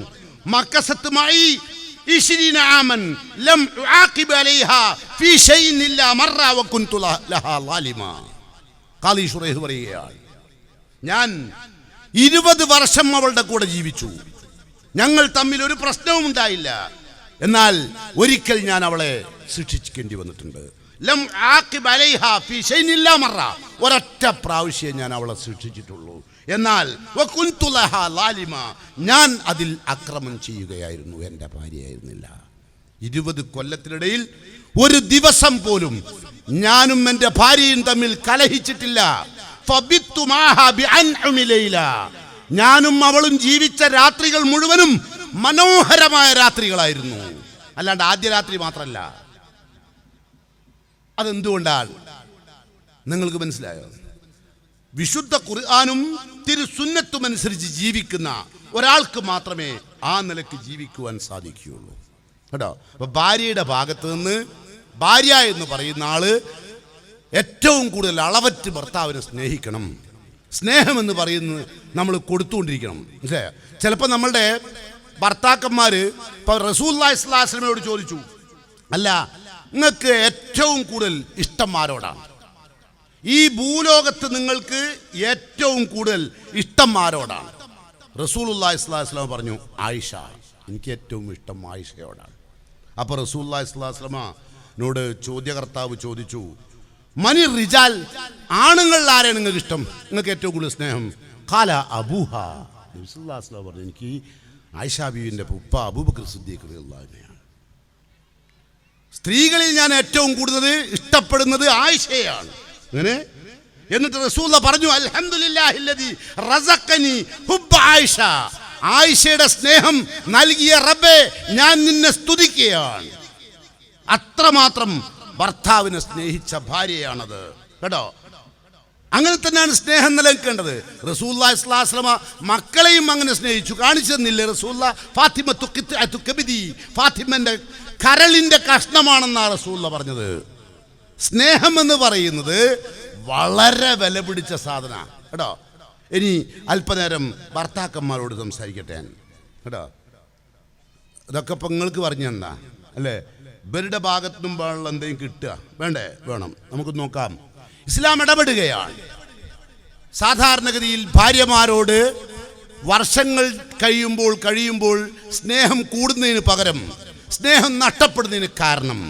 മക്കസത്തുമായി ഞാൻ 20 വർഷം അവളുടെ കൂടെ ജീവിച്ചു. ഞങ്ങൾ തമ്മിൽ ഒരു പ്രശ്നവും ഉണ്ടായില്ല. എന്നാൽ ഒരിക്കൽ ഞാൻ അവളെ ശിക്ഷിക്കേണ്ടി വന്നിട്ടുണ്ട്. ഒരൊറ്റ പ്രാവശ്യം ഞാൻ അവളെ ശിക്ഷിച്ചിട്ടുള്ളൂ. എന്നാൽ ഞാൻ അതിൽ അക്രമം ചെയ്യുകയായിരുന്നു. എൻ്റെ ഭാര്യയായിരുന്നില്ല. 20 കൊല്ലത്തിനിടയിൽ ഒരു ദിവസം പോലും ഞാനും എൻ്റെ ഭാര്യയും തമ്മിൽ കലഹിച്ചിട്ടില്ല. ഞാനും അവളും ജീവിച്ച രാത്രികൾ മുഴുവനും മനോഹരമായ രാത്രികളായിരുന്നു. അല്ലാണ്ട് ആദ്യ രാത്രി മാത്രമല്ല. അതെന്തുകൊണ്ടാണ് നിങ്ങൾക്ക് മനസ്സിലായോ? വിശുദ്ധ ഖുർആനും തിരുസുന്നത്തും അനുസരിച്ച് ജീവിക്കുന്ന ഒരാൾക്ക് മാത്രമേ ആ നിലയ്ക്ക് ജീവിക്കുവാൻ സാധിക്കുകയുള്ളൂ കേട്ടോ. അപ്പൊ ഭാര്യയുടെ ഭാഗത്ത് നിന്ന് ഭാര്യ എന്ന് പറയുന്ന ആള് ഏറ്റവും കൂടുതൽ അളവറ്റ് ഭർത്താവിനെ സ്നേഹിക്കണം. സ്നേഹം എന്ന് പറയുന്നത് നമ്മൾ കൊടുത്തുകൊണ്ടിരിക്കണം. മനസ്സിലായോ? ചിലപ്പോൾ നമ്മളുടെ ഭർത്താക്കന്മാര് ഇപ്പൊ റസൂലുള്ളാഹി സ്വല്ലല്ലാഹു അലൈഹി വസല്ലമയോട് ചോദിച്ചു, അല്ല നിങ്ങൾക്ക് ഏറ്റവും കൂടുതൽ ഇഷ്ടം ആരോടാണ്? ഈ ഭൂലോകത്ത് നിങ്ങൾക്ക് ഏറ്റവും കൂടുതൽ ഇഷ്ടം ആരോടാണ്? റസൂലുള്ളാഹി സ്വല്ലല്ലാഹു അലൈഹി വസല്ലം പറഞ്ഞു, ആയിഷ. എനിക്ക് ഏറ്റവും ഇഷ്ടം ആയിഷയോടാണ്. അപ്പോൾ റസൂലുള്ളാഹി സ്വല്ലല്ലാഹു അലൈഹി വസല്ലമയോട് ചോദ്യകർത്താവ് ചോദിച്ചു, മനി റിജാൽ, ആണുങ്ങളിൽ ആരെയാണ് നിങ്ങൾക്ക് ഇഷ്ടം, നിങ്ങൾക്ക് ഏറ്റവും കൂടുതൽ സ്നേഹം? ഖാല അബൂഹ. റസൂലുള്ളാഹി സ്വല്ലല്ലാഹു അലൈഹി വസല്ലം പറഞ്ഞു, എനിക്ക് ആയിഷ ബീവിൻ്റെ ഉപ്പ അബൂബക്കർ സിദ്ദീഖ് റളിയല്ലാഹു അൻഹു. സ്ത്രീകളിൽ ഞാൻ ഏറ്റവും കൂടുതൽ ഇഷ്ടപ്പെടുന്നത് ആയിഷയാണ്. അങ്ങനെ എന്നിട്ട് റസൂലുള്ളാഹി പറഞ്ഞു, അൽഹംദുലില്ലാഹില്ലദീ റസഖനി ഹുബ്ബ ആയിഷ. ആയിഷയുടെ സ്നേഹം നൽകിയ റബ്ബേ, ഞാൻ നിന്നെ സ്തുതിക്കുകയാണ്. അത്രമാത്രം ഭർത്താവിനെ സ്നേഹിച്ച ഭാര്യയാണത് കേട്ടോ. അങ്ങനെ തന്നെയാണ് സ്നേഹം നിലനിൽക്കേണ്ടത്. റസൂലുള്ളാഹി സ്വല്ലല്ലാഹു അലൈഹി വസല്ലം മക്കളെയും അങ്ങനെ സ്നേഹിച്ചു. കാണിച്ചു തന്നില്ലേ റസൂലുള്ളാഹി? ഫാത്തിമന്റെ കരളിന്റെ കഷ്ണമാണെന്നാണ് റസൂലുള്ളാഹി പറഞ്ഞത്. സ്നേഹം എന്ന് പറയുന്നത് വളരെ വില പിടിച്ച സാധന കേട്ടോ. ഇനി അല്പനേരം ഭർത്താക്കന്മാരോട് സംസാരിക്കട്ടെ കേട്ടോ. ഇതൊക്കെ ഇപ്പം നിങ്ങൾക്ക് പറഞ്ഞു തന്നാ അല്ലേ? ഇവരുടെ ഭാഗത്തും പാടുള്ള എന്തെങ്കിലും കിട്ടുക വേണ്ടേ? വേണം. നമുക്ക് നോക്കാം. ഇസ്ലാം ഇടപെടുകയാണ്. സാധാരണഗതിയിൽ ഭാര്യമാരോട് വർഷങ്ങൾ കഴിയുമ്പോൾ സ്നേഹം കൂടുന്നതിന് പകരം സ്നേഹം നഷ്ടപ്പെടുന്നതിന് കാരണം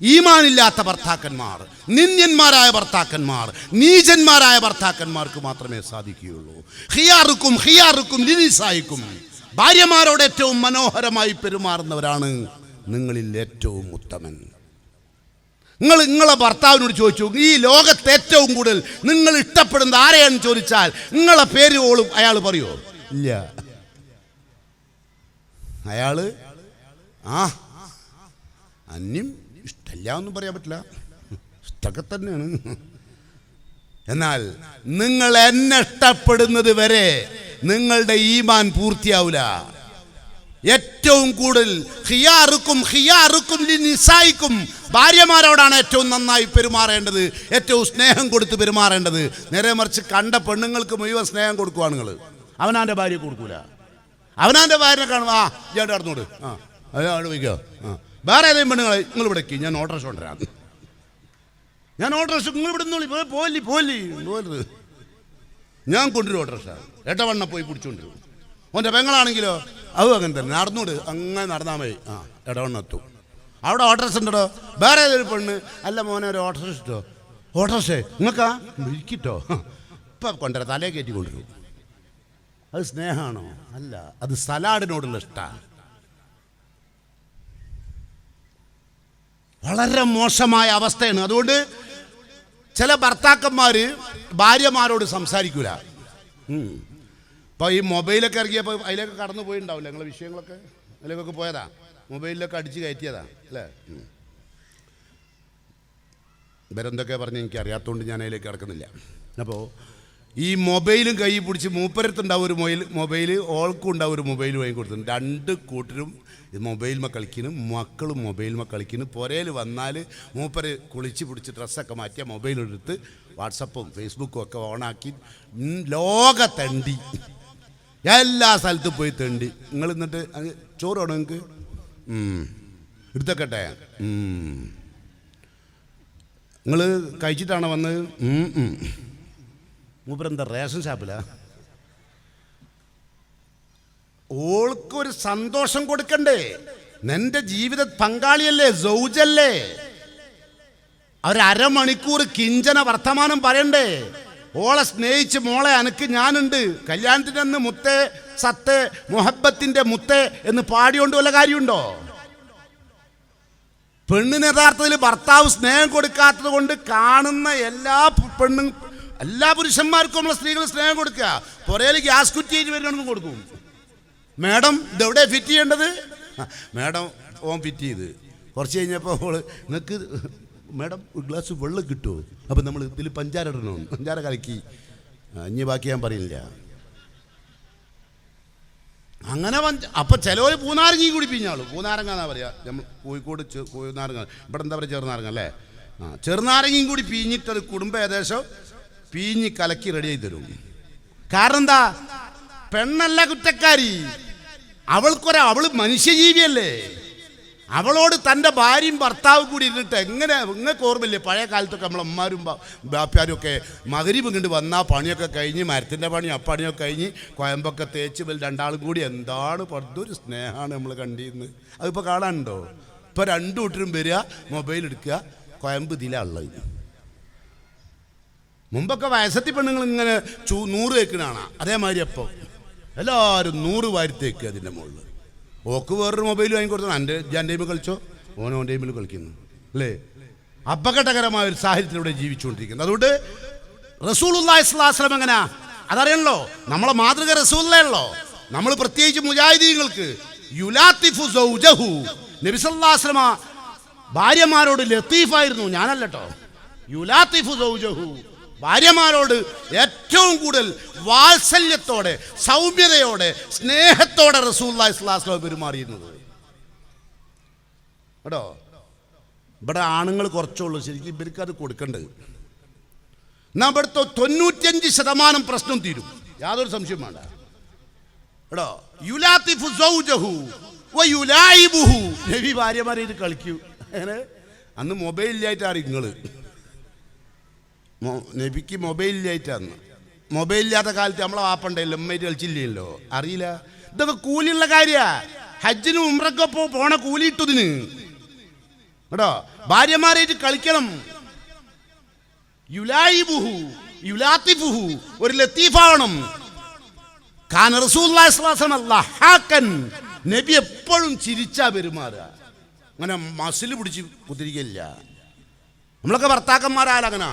ഈമാനില്ലാത്ത ഭർത്താക്കന്മാർ, നിന്ദ്യന്മാരായ ഭർത്താക്കന്മാർ, നീചന്മാരായ ഭർത്താക്കന്മാർക്ക് മാത്രമേ സാധിക്കുകയുള്ളൂ. ഖിയാറുക്കും ലിനിസായിക്കും, ഭാര്യമാരോട് ഏറ്റവും മനോഹരമായി പെരുമാറുന്നവരാണ് നിങ്ങളിൽ ഏറ്റവും ഉത്തമൻ. നിങ്ങളെ ഭർത്താവിനോട് ചോദിച്ചു, ഈ ലോകത്ത് ഏറ്റവും കൂടുതൽ നിങ്ങൾ ഇഷ്ടപ്പെടുന്നത് ആരെയാണെന്ന് ചോദിച്ചാൽ നിങ്ങളെ പേര് അയാൾ പറയുമോ? ഇല്ല. അയാള് അന്യം ഇഷ്ടമില്ല ഒന്നും പറയാൻ പറ്റില്ല, ഇഷ്ടമൊക്കെ തന്നെയാണ്. എന്നാൽ നിങ്ങൾ എന്നെ ഇഷ്ടപ്പെടുന്നത് വരെ നിങ്ങളുടെ ഈമാൻ പൂർത്തിയാവില്ല. ഏറ്റവും കൂടുതൽ ഖിയാറുക്കും ലിനിസായിക്കും, ഭാര്യമാരോടാണ് ഏറ്റവും നന്നായി പെരുമാറേണ്ടത്, ഏറ്റവും സ്നേഹം കൊടുത്ത് പെരുമാറേണ്ടത്. നേരെ മറിച്ച് കണ്ട പെണ്ണുങ്ങൾക്ക് മുഴുവൻ സ്നേഹം കൊടുക്കുവാണ് നിങ്ങൾ. അവനാൻ്റെ ഭാര്യ കൊടുക്കൂല. അവനാൻ്റെ ഭാര്യനെ കാണും, ആ ഞാൻ നടന്നോട്, ആ അതാണ് വയ്ക്കോ, ആ വേറെ ഏതെങ്കിലും പെണ്ണുങ്ങളെ നിങ്ങൾ വിടക്കി, ഞാൻ ഓട്ടോറിക്ഷ കൊണ്ടുവരാം, ഞാൻ ഓട്ടോറിക്ഷ നിങ്ങൾ ഇവിടെ പോലി ഞാൻ കൊണ്ടുവരും ഓട്ടോറിക്ഷ. എട്ടവണ്ണ പോയി പിടിച്ചുകൊണ്ടിരും. ഓൻ്റെ പെങ്ങളാണെങ്കിലോ അത് അങ്ങനെ തന്നെ നടന്നോട്, അങ്ങനെ നടന്നാൽ മതി, ആ ഇടവണ്ണ എത്തും. അവിടെ ഓട്ടോറിക്ഷ ഉണ്ടോ, വേറെ ഏതൊരു പെണ്ണ്, അല്ല മോനെ ഒരു ഓട്ടോറിക്ഷ ഇട്ടോ, ഓട്ടോറിക്ഷ നിങ്ങൾക്കാ വിളിക്കിട്ടോ, ഇപ്പം കൊണ്ടുവരാം, തലേ കയറ്റി കൊണ്ടുവരും. അത് സ്നേഹമാണോ? അല്ല, അത് സലാഡിനോടുള്ള ഇഷ്ടമാണ്. വളരെ മോശമായ അവസ്ഥയാണ്. അതുകൊണ്ട് ചില ഭർത്താക്കന്മാർ ഭാര്യമാരോട് സംസാരിക്കൂല. ഇപ്പോൾ ഈ മൊബൈലൊക്കെ ഇറങ്ങിയപ്പോൾ അതിലൊക്കെ കടന്നു പോയിട്ടുണ്ടാവില്ല നിങ്ങളെ വിഷയങ്ങളൊക്കെ, അതിലേക്കൊക്കെ പോയതാ, മൊബൈലിലൊക്കെ അടിച്ച് കയറ്റിയതാ അല്ലേ? ഇവരെന്തൊക്കെ പറഞ്ഞ് എനിക്ക് അറിയാത്തതുകൊണ്ട് ഞാൻ അതിലേക്ക് കിടക്കുന്നില്ല. അപ്പോൾ ഈ മൊബൈലും കൈ പിടിച്ച് മൂപ്പരത്തുണ്ടാവും ഒരു മൊബൈൽ, ഓൾക്കും ഉണ്ടാവും ഒരു മൊബൈൽ വാങ്ങി കൊടുത്തു. രണ്ട് കൂട്ടരും മൊബൈൽമ കളിക്കുന്നു, മക്കളും മൊബൈൽമ കളിക്കുന്നു. പുരയിൽ വന്നാൽ മൂപ്പര് കുളിച്ച് പിടിച്ച് ഡ്രസ്സൊക്കെ മാറ്റിയ മൊബൈലെടുത്ത് വാട്സപ്പും ഫേസ്ബുക്കും ഒക്കെ ഓണാക്കി ലോക തണ്ടി, എല്ലാ സ്ഥലത്തും പോയി തണ്ടി. നിങ്ങൾ എന്നിട്ട് ചോറ് വേണോ നിങ്ങൾക്ക്? എടുത്തക്കട്ടെ, നിങ്ങൾ കഴിച്ചിട്ടാണോ വന്നത്? മൂപ്പരെന്താ റേഷൻ ഷാപ്പിലാ? ഓൾക്കൊരു സന്തോഷം കൊടുക്കണ്ടേ? നിന്റെ ജീവിത പങ്കാളിയല്ലേ, സൗജല്ലേ? ഒരമണിക്കൂർ കിഞ്ചന വർത്തമാനം പറയണ്ടേ? ഓളെ സ്നേഹിച്ച് മോളെ അനക്ക് ഞാനുണ്ട്, കല്യാണത്തിൻ്റെ അന്ന് മുത്തേ സത്തേ മുഹബത്തിൻ്റെ മുത്തേ എന്ന് പാടിയോണ്ട് വല്ല കാര്യമുണ്ടോ? പെണ്ണിന് യഥാർത്ഥത്തിൽ ഭർത്താവ് സ്നേഹം കൊടുക്കാത്തത് കൊണ്ട് കാണുന്ന എല്ലാ പുരുഷന്മാർക്കും നമ്മളെ സ്ത്രീകൾ സ്നേഹം കൊടുക്കുക. പുറയിൽ ഗ്യാസ് കുറ്റിയിട്ട് വരുന്നവർക്ക് കൊടുക്കും. മാഡം ഇതെവിടെ ഫിറ്റ് ചെയ്യേണ്ടത്? മാഡം ഓൻ ഫിറ്റ് ചെയ്ത് കുറച്ച് കഴിഞ്ഞപ്പോൾ ഓള് നിങ്ങൾക്ക് മാഡം ഒരു ഗ്ലാസ് വെള്ളം കിട്ടുമോ? അപ്പം നമ്മൾ ഇതിൽ പഞ്ചാര ഇടണം, പഞ്ചാര കലക്കി, ഇനി ബാക്കി ഞാൻ പറയില്ല. അങ്ങനെ അപ്പം ചിലവർ പൂനാരങ്ങി കുടിപ്പിഞ്ഞാളൂ. പൂനാരങ്ങ എന്നാ പറയുക, നമ്മൾ കോഴിക്കോട് പൂനാരങ്ങ, ഇവിടെ എന്താ പറയുക ചെറുനാരങ്ങ അല്ലേ? ചെറുനാരങ്ങയും കൂടി പീഞ്ഞിട്ടത് കുടുംബം ഏകദേശം പീഞ്ഞ് കലക്കി റെഡിയായി തരും. കാരണം എന്താ? പെണ്ണല്ല കുറ്റക്കാരി, അവള് മനുഷ്യജീവിയല്ലേ. അവളോട് തൻ്റെ ഭാര്യയും ഭർത്താവും കൂടി ഇരുന്നിട്ട് എങ്ങനെ, നിങ്ങൾക്ക് ഓർമ്മയില്ലേ പഴയ കാലത്തൊക്കെ നമ്മളമ്മമാരും ബാപ്പാരും ഒക്കെ മഗ്‌രിബ് ഇങ്ങോട്ട് വന്നാൽ പണിയൊക്കെ കഴിഞ്ഞ് മരത്തിൻ്റെ പണിയും അപ്പണിയൊക്കെ കഴിഞ്ഞ് കോയമ്പൊക്കെ തേച്ച് രണ്ടാളും കൂടി എന്താണ് പടുത്തൊരു സ്നേഹമാണ് നമ്മൾ കണ്ടിരുന്നത്. അതിപ്പോൾ കാണാനുണ്ടോ? ഇപ്പോൾ രണ്ടു കൂട്ടരും വരിക, മൊബൈൽ എടുക്കുക, കോയമ്പ് ഇതിലുള്ളത്. മുമ്പൊക്കെ വയസ്സത്തി പെണ്ണുങ്ങൾ ഇങ്ങനെ 100 വെക്കണാണ്, അതേമാതിരി അപ്പോൾ എല്ലാവരും 100 വാരിത്തേക്ക് അതിൻ്റെ മുകളിൽ. ഓക്ക് വേറൊരു മൊബൈൽ വാങ്ങിക്കൊടുത്തു, എൻ്റെ ടൈമിൽ കളിച്ചോ, ഓൻ ടൈമിൽ കളിക്കുന്നു അല്ലേ? അപകടകരമായ ഒരു സാഹചര്യത്തിലൂടെ ജീവിച്ചുകൊണ്ടിരിക്കുന്നത്. അതുകൊണ്ട് റസൂലുള്ളാഹി സ്വല്ലല്ലാഹു അലൈഹി വസല്ലം എങ്ങനെയാ അതറിയണല്ലോ, നമ്മളെ മാതൃക റസൂലുള്ളാഹിയല്ലോ. നമ്മൾ പ്രത്യേകിച്ച് മുജാഹിദീങ്ങൾക്ക് യുലാത്തിഫു സൗജഹു, നബി സല്ലല്ലാഹു അലൈഹി വസല്ലം ഭാര്യമാരോട് ലത്തീഫായിരുന്നു. ഞാനല്ലോ, യുലാത്തിഫു സൗജഹു, ഭാര്യമാരോട് ഏറ്റവും കൂടുതൽ വാത്സല്യത്തോടെ സൗമ്യതയോടെ സ്നേഹത്തോടെ റസൂലുള്ളാഹി സ്വല്ലല്ലാഹു അലൈഹി വസല്ലം പെരുമാറിയിരുന്നത് കേട്ടോ. ഇവിടെ ആണുങ്ങൾ കുറച്ചുള്ളൂ, ശരിക്കും ഇവർക്ക് അത് കൊടുക്കേണ്ടത്. എന്നാൽ ഇവിടുത്തെ 95% പ്രശ്നം തീരും, യാതൊരു സംശയം വേണ്ട കേട്ടോ. യുലാത്തിഫു സൗജഹു വയുലായിബുഹു, നബി ഭാര്യമാരെ ഇത് കളിക്കൂ. അങ്ങനെ അന്ന് മൊബൈലിലായിട്ടാണ് നിങ്ങൾ, നബിക്ക് മൊബൈലിലായിട്ടാണ്. മൊബൈലില്ലാത്ത കാലത്ത് നമ്മളെ വാപ്പണ്ടല്ലോ, ഉമ്മയിട്ട് കളിച്ചില്ലല്ലോ, അറിയില്ല. ഇതൊക്കെ കൂലിയുള്ള കാര്യമാണ്. ഹജ്ജിനും ഉംറക്കൊപ്പം പോണ കൂലി ഇട്ടതിന് കേട്ടോ. ഭാര്യമാരായിട്ട് കളിക്കണം. യുലായിബുഹു യുലാത്തിഫുഹു, ഒരു ലത്തീഫാവണം. കാന റസൂലുള്ളാഹി സ്വല്ലല്ലാഹു അലൈഹി വസല്ലം ലഹാക്കൻ, നബി എപ്പോഴും ചിരിച്ചാ പെരുമാറുക, അങ്ങനെ മസിൽ പിടിച്ച് കുത്തിരിക്കില്ല. നമ്മളൊക്കെ ഭർത്താക്കന്മാരായാലും അങ്ങനെ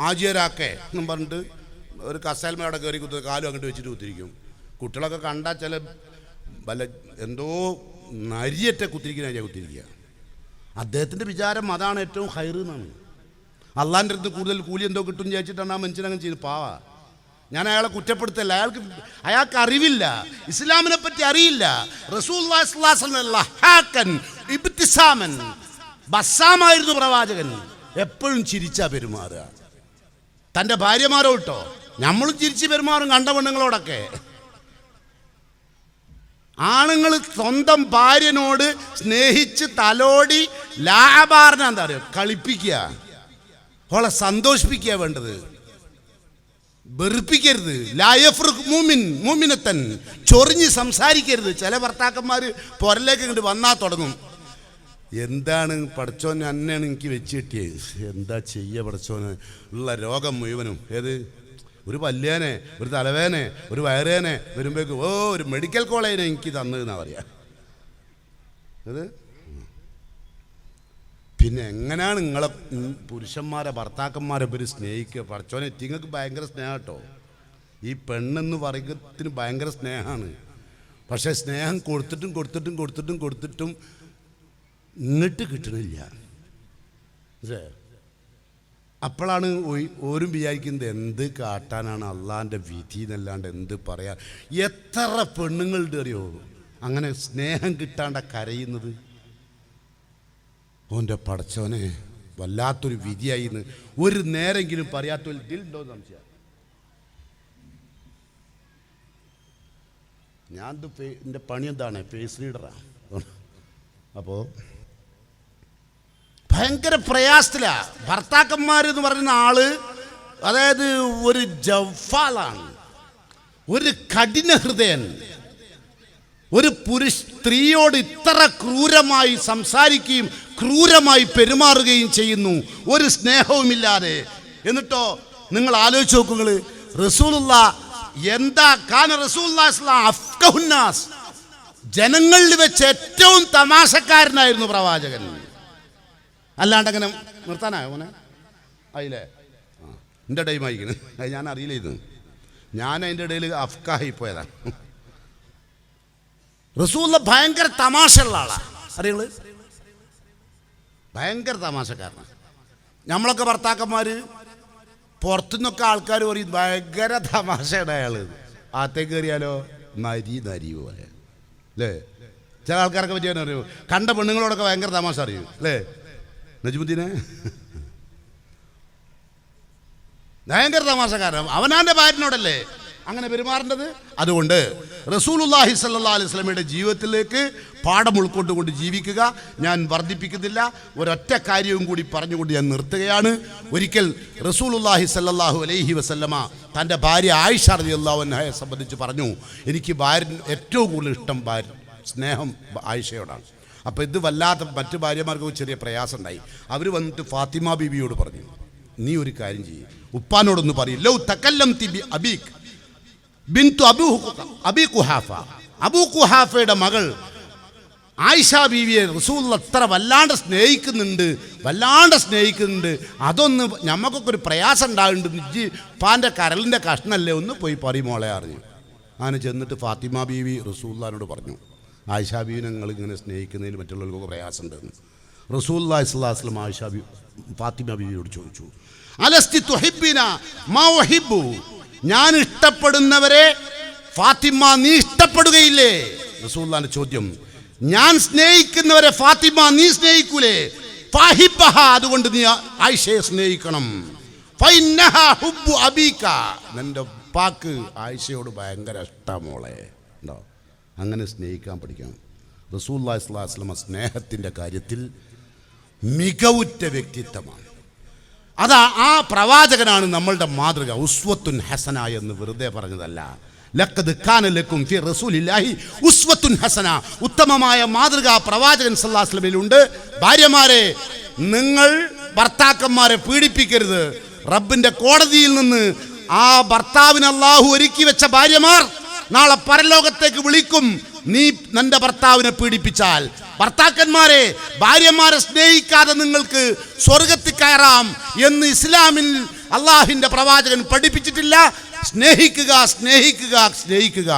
ആജിയരാക്കെ എന്നും പറഞ്ഞിട്ട് ഒരു കസേൽമയുടെ കയറി കാലും അങ്ങോട്ട് വെച്ചിട്ട് കുത്തിരിക്കും. കുട്ടികളൊക്കെ കണ്ടാൽ ചില വല്ല എന്തോ നരിയറ്റ കുത്തിരിക്കുന്ന കുത്തിരിക്കുക. അദ്ദേഹത്തിൻ്റെ വിചാരം അതാണ് ഏറ്റവും ഹൈർ എന്നാണ്. അള്ളാൻ്റെ അടുത്ത് കൂടുതൽ കൂലി എന്തോ കിട്ടും വിചാരിച്ചിട്ടാണ് ആ മനുഷ്യനങ്ങനെ ചെയ്ത് പാവാ. ഞാൻ അയാളെ കുറ്റപ്പെടുത്തല്ല, അയാൾക്ക് അറിവില്ല, ഇസ്ലാമിനെ പറ്റി അറിയില്ല. ബസ്സാമായിരുന്നു പ്രവാചകൻ, എപ്പോഴും ചിരിച്ചാ പെരുമാറുക. തൻ്റെ ഭാര്യമാരോ കേട്ടോ, നമ്മളും ചിരിച്ച് പെരുമാറും കണ്ട പെണ്ണുങ്ങളോടൊക്കെ. ആണുങ്ങൾ സ്വന്തം ഭാര്യനോട് സ്നേഹിച്ച് തലോടി ലാഭാർന്ന എന്താ പറയുക, കളിപ്പിക്കുക, അവളെ സന്തോഷിപ്പിക്കുക വേണ്ടത്, വെറുപ്പിക്കരുത്. മൂമിനത്തൻ ചൊറിഞ്ഞ് സംസാരിക്കരുത്. ചില ഭർത്താക്കന്മാർ പുറലേക്ക് ഇങ്ങോട്ട് വന്നാൽ തുടങ്ങും, എന്താണ് പഠിച്ചോനെ അന്നെയാണ് എനിക്ക് വെച്ച് കിട്ടിയത്, എന്താ ചെയ്യുക പഠിച്ചോന്, ഉള്ള രോഗം മുഴുവനും ഏത്, ഒരു പല്ലേനെ, ഒരു തലവേനെ, ഒരു വയറേനെ വരുമ്പോഴേക്കും ഒരു മെഡിക്കൽ കോളേജിനെ എനിക്ക് തന്നതെന്നാണ് പറയുക. അത് പിന്നെ എങ്ങനെയാണ് നിങ്ങളെ പുരുഷന്മാരെ ഭർത്താക്കന്മാരെ ഇവർ സ്നേഹിക്കുക? പഠിച്ചോനെ എത്തിങ്ങൾക്ക് ഭയങ്കര സ്നേഹം കേട്ടോ. ഈ പെണ്ണെന്ന് പറയുന്നതിന് ഭയങ്കര സ്നേഹമാണ്. പക്ഷേ സ്നേഹം കൊടുത്തിട്ടും ഇങ്ങോട്ട് കിട്ടണില്ല. അപ്പോഴാണ് ഓരും വിചാരിക്കുന്നത് എന്ത് കാട്ടാനാണ് അള്ളാൻ്റെ വിധി എന്നല്ലാണ്ട് എന്ത് പറയാൻ. എത്ര പെണ്ണുങ്ങളുടെ അറിയോ അങ്ങനെ സ്നേഹം കിട്ടാണ്ട കരയുന്നത്. ഓൻ്റെ പടച്ചോനെ വല്ലാത്തൊരു വിധിയായിന്ന് ഒരു നേരെങ്കിലും പറയാത്തൊരു ദിലുണ്ടോ സംശയം. ഞാൻ എൻ്റെ പണി എന്താണ്, ഫേസ് റീഡറാണ്. അപ്പോൾ ഭയങ്കര പ്രയാസത്തിലാണ് ഭർത്താക്കന്മാരെന്ന് പറയുന്ന ആള്. അതായത് ഒരു ജവ്വാലാണ്, ഒരു കഠിന ഹൃദയൻ, ഒരു സ്ത്രീയോട് ഇത്ര ക്രൂരമായി സംസാരിക്കുകയും ക്രൂരമായി പെരുമാറുകയും ചെയ്യുന്നു, ഒരു സ്നേഹവുമില്ലാതെ. എന്നിട്ടോ നിങ്ങൾ ആലോചിച്ച് നോക്കുക, റസൂലുള്ള എന്താ കാന റസൂലുള്ളാഹി അഫ്ഖഹുന്നാസ്, ജനങ്ങളിൽ വെച്ച് ഏറ്റവും തമാശക്കാരനായിരുന്നു പ്രവാചകൻ. അല്ലാണ്ട് അങ്ങനെ നിർത്താനായോ മോനെ? ആയില്ലേ? എൻ്റെ ടൈം ആയിക്കണ്, അത് ഞാൻ അറിയില്ല. ഇത് ഞാൻ അതിൻ്റെ ഇടയിൽ അഫ്കാഹി പോയതാണ്. റസൂലുള്ള ഭയങ്കര തമാശയുള്ള ആളാണ്, അറിയുള്ളൂ, ഭയങ്കര തമാശക്കാരനാണ്. നമ്മളൊക്കെ ഭർത്താക്കന്മാർ പുറത്തുനിന്നൊക്കെ ആൾക്കാർ പറയും ഭയങ്കര തമാശയുടെ അയാൾ, അകത്തേക്ക് കയറിയാലോ നരി പോലെ അല്ലേ. ചില ആൾക്കാരൊക്കെ പറ്റി അറിയൂ, കണ്ട പെണ്ണുങ്ങളോടൊക്കെ ഭയങ്കര തമാശ അറിയൂ അല്ലേ നജ്മുദ്ദീനെ? ഭയങ്കര തമാശക്കാരൻ. അവനാൻ്റെ ഭാര്യനോടല്ലേ അങ്ങനെ പെരുമാറേണ്ടത്. അതുകൊണ്ട് റസൂലുള്ളാഹി സ്വല്ലല്ലാഹു അലൈഹി വസല്ലമയുടെ ജീവിതത്തിലേക്ക് പാഠം ഉൾക്കൊണ്ടുകൊണ്ട് ജീവിക്കുക. ഞാൻ വർദ്ധിപ്പിക്കുന്നില്ല, ഒരൊറ്റ കാര്യവും കൂടി പറഞ്ഞുകൊണ്ട് ഞാൻ നിർത്തുകയാണ്. ഒരിക്കൽ റസൂലുള്ളാഹി സ്വല്ലല്ലാഹു അലൈഹി വസല്ലമ തൻ്റെ ഭാര്യ ആയിഷ റളിയല്ലാഹു അൻഹയെ സംബന്ധിച്ച് പറഞ്ഞു, എനിക്ക് ഏറ്റവും കൂടുതൽ ഇഷ്ടം സ്നേഹം ആയിഷയോടാണ്. അപ്പോൾ ഇത് വല്ലാത്ത മറ്റു ഭാര്യമാർക്കൊക്കെ ചെറിയ പ്രയാസം ഉണ്ടായി. അവർ വന്നിട്ട് ഫാത്തിമ ബീവിയോട് പറഞ്ഞു, നീ ഒരു കാര്യം ചെയ്യും, ഉപ്പാനോടൊന്ന് പറയും, ലൗ തകല്ലംതി ബി അബീക് ബിന്തു അബീ ഖുഹാഫ, അബൂ ഖുഹാഫയുടെ മകൾ ആയിഷ ബീവിയെ റസൂൽ അത്ര വല്ലാണ്ട് സ്നേഹിക്കുന്നുണ്ട്, അതൊന്ന് ഞമ്മക്കൊക്കെ ഒരു പ്രയാസം ഉണ്ടാകുന്നുണ്ട്, പാൻ്റെ കരളിൻ്റെ കഷ്ണല്ലേ, ഒന്ന് പോയി പറയുമോളെ അറിഞ്ഞു. അങ്ങനെ ചെന്നിട്ട് ഫാത്തിമ ബീവി റസൂലുള്ളാഹിനോട് പറഞ്ഞു, ആയിഷ ബീവിനെ നിങ്ങൾ ഇങ്ങനെ സ്നേഹിക്കുന്നതിൽ മറ്റുള്ളവർക്കൊക്കെ പ്രയാസമുണ്ടെന്ന്. റസൂലുള്ളാഹി സ്വല്ലല്ലാഹു അലൈഹി വസല്ലം ഫാത്തിമ ബീവിയോട് ചോദിച്ചു, അലസ്തി തുഹിബ്ബിന മാ ഉഹിബ്ബു, ഞാൻ ഇഷ്ടപ്പെടുന്നവരെ ഫാത്തിമ നീ ഇഷ്ടപ്പെടുകയില്ലേ? റസൂലുള്ളാഹിന്റെ ചോദ്യം. ഞാൻ സ്നേഹിക്കുന്നവരെ ഫാത്തിമ നീ സ്നേഹിക്കൂലേ? ഫാഹിബ്ബഹ, അതുകൊണ്ട് നീ ആയിഷയെ സ്നേഹിക്കണം. ഫഇന്നഹാ ഹുബ്ബു അബീക, നിന്റെ ഉപ്പാക്ക് ആയിഷയോട് ഭയങ്കര ഇഷ്ടമോളെ. ഉണ്ടോ? അങ്ങനെ സ്നേഹിക്കാൻ പഠിക്കണം. റസൂലുള്ളാഹി സ്വല്ലല്ലാഹു അലൈഹി വസല്ലം സ്നേഹത്തിൻ്റെ കാര്യത്തിൽ മികവുറ്റ വ്യക്തിത്വമാണ്. ആ പ്രവാചകനാണ് നമ്മളുടെ മാതൃക. ഉസ്വത്തുൻ ഹസന എന്ന് വെറുതെ പറഞ്ഞതല്ല. ലഖദ് കാന ലക്കും ഫി റസൂലില്ലാഹി ഉസ്വത്തുൻ ഹസന, ഉത്തമമായ മാതൃക പ്രവാചകൻ സല്ലല്ലാഹു അലൈഹി വസല്ലമയിലുണ്ട്. ഭാര്യമാരെ, നിങ്ങൾ ഭർത്താക്കന്മാരെ പീഡിപ്പിക്കരുത്. റബ്ബിന്റെ കോടതിയിൽ നിന്ന് ആ ഭർത്താവിന് അല്ലാഹു ഒരുക്കി വെച്ച ഭാര്യമാർ നാളെ പരലോകത്തേക്ക് വിളിക്കും, നീ നിന്റെ ഭർത്താവിനെ പീഡിപ്പിച്ചാൽ. ഭർത്താക്കന്മാരെ, ഭാര്യമാരെ സ്നേഹിക്കാതെ നിങ്ങൾക്ക് സ്വർഗത്തിൽ കയറാം എന്ന് ഇസ്ലാമിൽ അള്ളാഹിന്റെ പ്രവാചകൻ പഠിപ്പിച്ചിട്ടില്ല. സ്നേഹിക്കുക, സ്നേഹിക്കുക, സ്നേഹിക്കുക.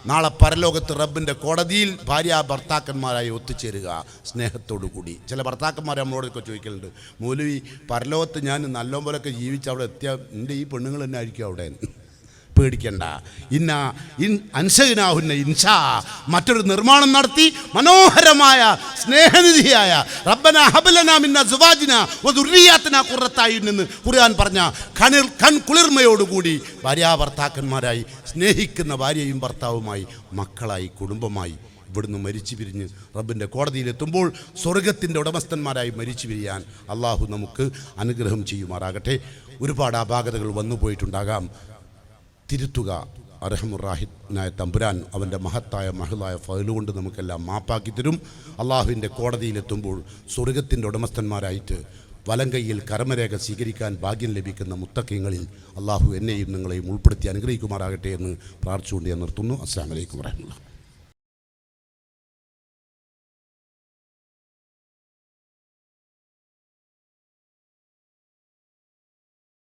നാളെ പരലോകത്ത് റബ്ബിൻ്റെ കോടതിയിൽ ഭാര്യ ഭർത്താക്കന്മാരായി ഒത്തുചേരുക സ്നേഹത്തോടു കൂടി. ചില ഭർത്താക്കന്മാർ നമ്മളോടൊക്കെ ചോദിക്കലുണ്ട്, മൗലവി പരലോകത്ത് ഞാൻ നല്ലപോലൊക്കെ ജീവിച്ച് അവിടെ എത്തിയാൽ എൻ്റെ ഈ പെണ്ണുങ്ങൾ തന്നെ ആയിരിക്കും അവിടെ. പേടിക്കണ്ട. അൻഷനാഹുന്ന ഇൻഷാ മറ്റൊരു നിർമ്മാണം നടത്തി മനോഹരമായ സ്നേഹനിധിയായ റബ്ബന ഹബ്ലനാ മിൻ അസ്വാജിനാ വദുർരിയാത്തിനാ ഖുർറത അയ്യുൻ എന്ന് ഖുർആൻ പറഞ്ഞ കൺകുളിർമയോടുകൂടി ഭാര്യാഭർത്താക്കന്മാരായി സ്നേഹിക്കുന്ന ഭാര്യയും ഭർത്താവുമായി മക്കളായി കുടുംബമായി ഇവിടുന്ന് മരിച്ചു പിരിഞ്ഞ് റബ്ബിൻ്റെ കോടതിയിലെത്തുമ്പോൾ സ്വർഗത്തിൻ്റെ ഉടമസ്ഥന്മാരായി മരിച്ചു പിരിയാൻ അള്ളാഹു നമുക്ക് അനുഗ്രഹം ചെയ്യുമാറാകട്ടെ. ഒരുപാട് അപാകതകൾ വന്നു പോയിട്ടുണ്ടാകാം, തിരുത്തുക. അർഹമുറാഹിമായ തമ്പുരാൻ അവൻ്റെ മഹത്തായ മഹളായ ഫഅല് കൊണ്ട് നമുക്കെല്ലാം മാപ്പാക്കി തരും. അള്ളാഹുവിൻ്റെ കോടതിയിലെത്തുമ്പോൾ സ്വർഗത്തിൻ്റെ ഉടമസ്ഥന്മാരായിട്ട് വലം കൈയിൽ കർമ്മരേഖ സ്വീകരിക്കാൻ ഭാഗ്യം ലഭിക്കുന്ന മുത്തക്കീങ്ങളിൽ അള്ളാഹു എന്നെയും നിങ്ങളെയും ഉൾപ്പെടുത്തി അനുഗ്രഹിക്കുമാറാകട്ടെ എന്ന് പ്രാർത്ഥിച്ചുകൊണ്ട് ഞാൻ നിർത്തുന്നു. അസ്സലാമു അലൈക്കും വറഹ്മത്തുള്ളാഹി.